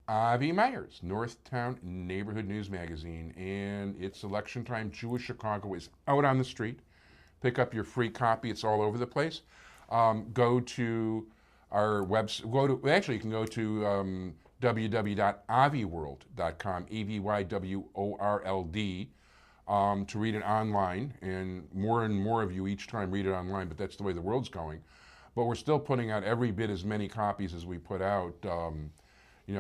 Avi Meyers, Northtown Neighborhood News Magazine, and it's election time. Jewish Chicago is out on the street. Pick up your free copy. It's all over the place. Go to our website. Actually, you can go to www.aviworld.com, AVYWORLD, to read it online. And more of you each time read it online, but that's the way the world's going. But we're still putting out every bit as many copies as we put out.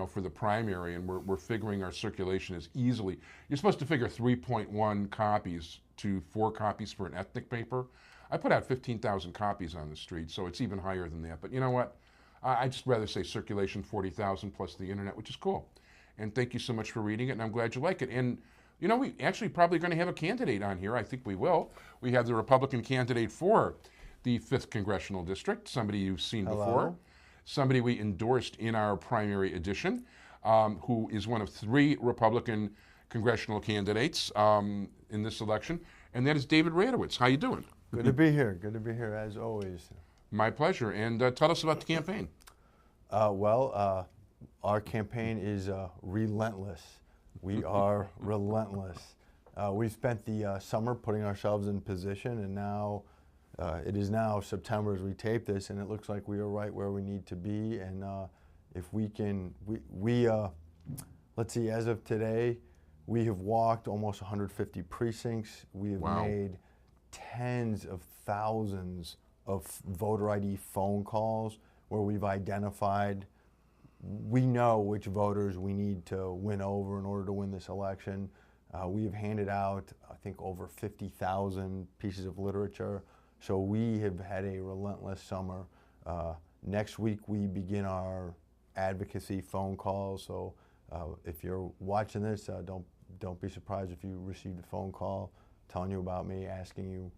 For the primary, and we're figuring our circulation is easily. You're supposed to figure 3.1 copies to 4 copies for an ethnic paper. I put out 15,000 copies on the street, so it's even higher than that. But you know what? I'd just rather say circulation 40,000 plus the internet, which is cool. And thank you so much for reading it, and I'm glad you like it. And we actually probably going to have a candidate on here. I think we will. We have the Republican candidate for the 5th Congressional District, somebody you've seen before. Somebody we endorsed in our primary edition, who is one of 3 Republican congressional candidates in this election, and that is David Ratowitz. How you doing? Good to be here. Good to be here, as always. My pleasure. And tell us about the campaign. Our campaign is relentless. We are relentless. We've spent the summer putting ourselves in position, and now it is now September as we tape this, and it looks like we are right where we need to be. And if we can, let's see, as of today, we have walked almost 150 precincts. We have made tens of thousands of voter ID phone calls where we've identified, we know which voters we need to win over in order to win this election. We have handed out, I think, over 50,000 pieces of literature. So we have had a relentless summer. Next week we begin our advocacy phone calls. So if you're watching this, don't be surprised if you received a phone call telling you about me, asking you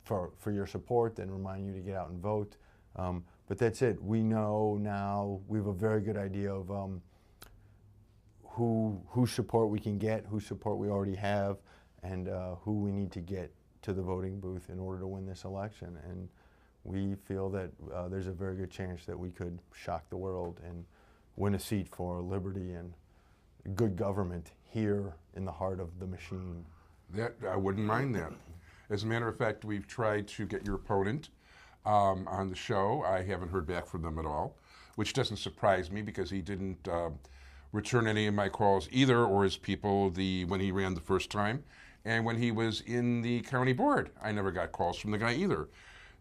for your support, and remind you to get out and vote. But that's it. We know now, we have a very good idea of whose support we can get, whose support we already have, and who we need to get to the voting booth in order to win this election. And we feel that there's a very good chance that we could shock the world and win a seat for liberty and good government here in the heart of the machine. That I wouldn't mind that. As a matter of fact, we've tried to get your opponent on the show. I haven't heard back from them at all, which doesn't surprise me because he didn't return any of my calls either, or his people, when he ran the first time. And when he was in the county board, I never got calls from the guy either.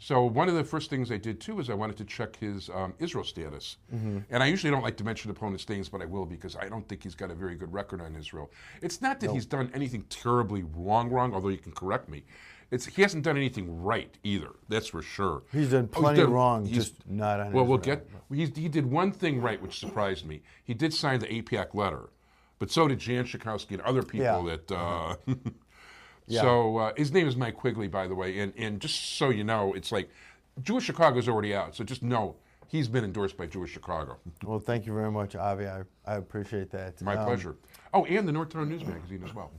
So one of the first things I did too is I wanted to check his Israel status. Mm-hmm. And I usually don't like to mention opponents' names, but I will because I don't think he's got a very good record on Israel. It's not that he's done anything terribly wrong, although you can correct me. He hasn't done anything right either, that's for sure. He's done plenty wrong, just not on Israel. He did one thing right, which surprised me. He did sign the APAC letter, but so did Jan Schakowsky and other people that... Yeah. So his name is Mike Quigley, by the way, and just so you know, it's like Jewish Chicago's already out, so just know he's been endorsed by Jewish Chicago. Well, thank you very much, Avi. I appreciate that. My pleasure. Oh, and the Northtown News Magazine as well.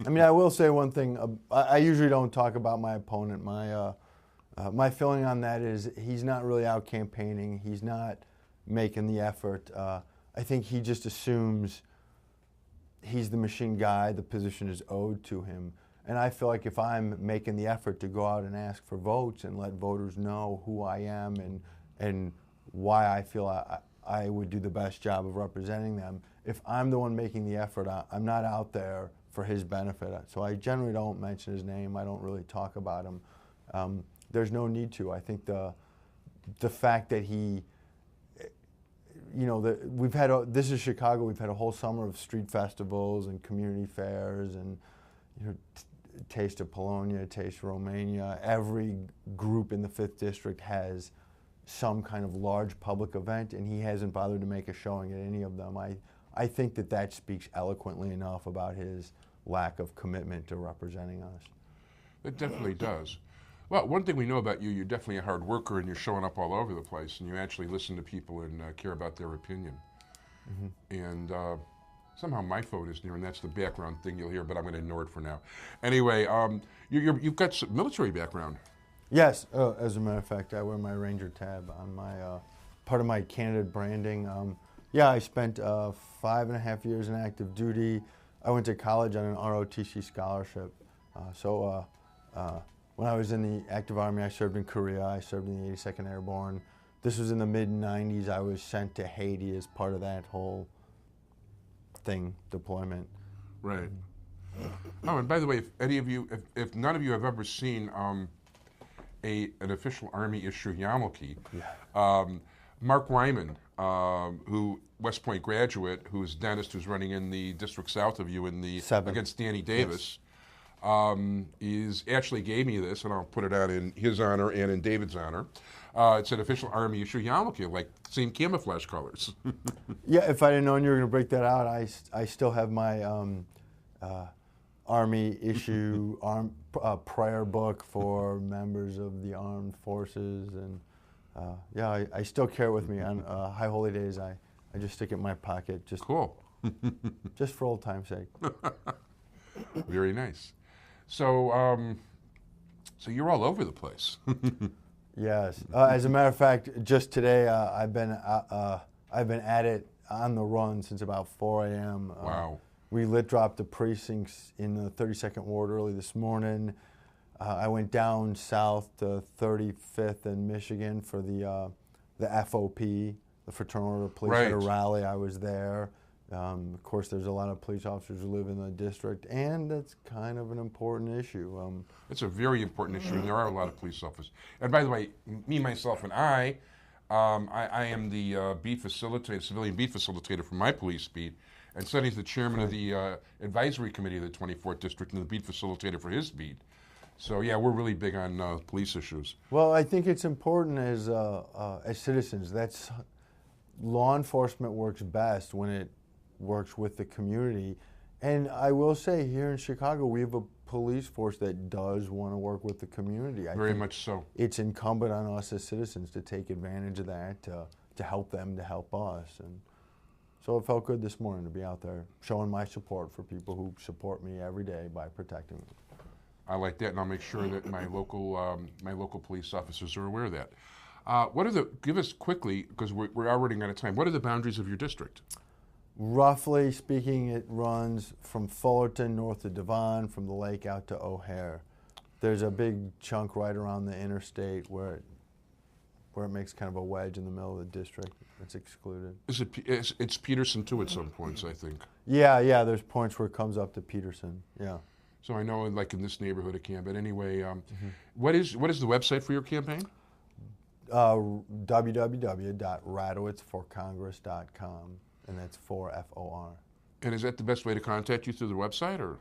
I mean, I will say one thing. I usually don't talk about my opponent. My feeling on that is he's not really out campaigning. He's not making the effort. I think he just assumes he's the machine guy, the position is owed to him. And I feel like if I'm making the effort to go out and ask for votes and let voters know who I am and why I feel I would do the best job of representing them, if I'm the one making the effort, I'm not out there for his benefit. So I generally don't mention his name. I don't really talk about him. There's no need to. I think the fact that he, we've had, this is Chicago, we've had a whole summer of street festivals and community fairs and, Taste of Polonia, Taste of Romania. Every group in the 5th District has some kind of large public event, and he hasn't bothered to make a showing at any of them. I think that speaks eloquently enough about his lack of commitment to representing us. It definitely does. Well, one thing we know about you, you're definitely a hard worker and you're showing up all over the place and you actually listen to people and care about their opinion. Mm-hmm. And somehow my phone is near, and that's the background thing you'll hear, but I'm going to ignore it for now. Anyway, you've got some military background. Yes, as a matter of fact, I wear my Ranger tab on my part of my candidate branding. Yeah, I spent 5.5 years in active duty. I went to college on an ROTC scholarship. When I was in the active Army, I served in Korea. I served in the 82nd Airborne. This was in the mid-'90s. I was sent to Haiti as part of that whole deployment. Right. Oh, and by the way, if any of you, if none of you have ever seen an official Army issue yarmulke, Mark Wyman, who West Point graduate, who's a dentist, who's running in the district south of you in the against Danny Davis, is actually gave me this, and I'll put it out in his honor and in David's honor. It's an official Army issue yarmulke, like same camouflage colors. Yeah, if I didn't know you were going to break that out, I still have my Army issue prayer book for members of the armed forces, and yeah, I still carry it with me on high holy days. I just stick it in my pocket, just cool, just for old time's sake. Very nice. So, so you're all over the place. Yes. As a matter of fact, just today I've been at it on the run since about 4 a.m. Wow. We lit dropped the precincts in the 32nd Ward early this morning. I went down south to 35th and Michigan for the FOP, the Fraternal Order of Police, at a rally. I was there. Of course, there's a lot of police officers who live in the district, and that's kind of an important issue. It's a very important issue, and there are a lot of police officers. And by the way, me, myself, and I am the beat facilitator, civilian beat facilitator for my police beat, and Sonny's the chairman of the advisory committee of the 24th District and the beat facilitator for his beat. So yeah, we're really big on police issues. Well, I think it's important as citizens. That's law enforcement works best when it works with the community. And I will say here in Chicago, we have a police force that does want to work with the community. Very much so. It's incumbent on us as citizens to take advantage of that, to help them, to help us. And so it felt good this morning to be out there showing my support for people who support me every day by protecting me. I like that, and I'll make sure that my local police officers are aware of that. Give us quickly, because we're already out of time, what are the boundaries of your district? Roughly speaking, it runs from Fullerton north to Devon, from the lake out to O'Hare. There's a big chunk right around the interstate where it makes kind of a wedge in the middle of the district. It's excluded. It's Peterson too at some points, I think. Yeah, there's points where it comes up to Peterson, yeah. So I know, like in this neighborhood it can, but anyway, what is the website for your campaign? www.ratowitzforcongress.com, and that's FOR. And is that the best way to contact you, through the website, or?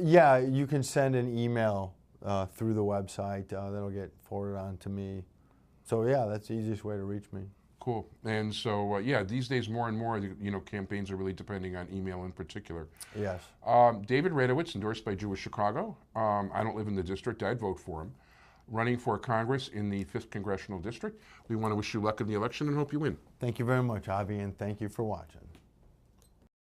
Yeah, you can send an email through the website. That'll get forwarded on to me. So yeah, that's the easiest way to reach me. Cool. And so, yeah, these days more and more, campaigns are really depending on email in particular. Yes. David Ratowitz, endorsed by Jewish Chicago. I don't live in the district. I'd vote for him. Running for Congress in the 5th Congressional District. We want to wish you luck in the election and hope you win. Thank you very much, Avi, and thank you for watching.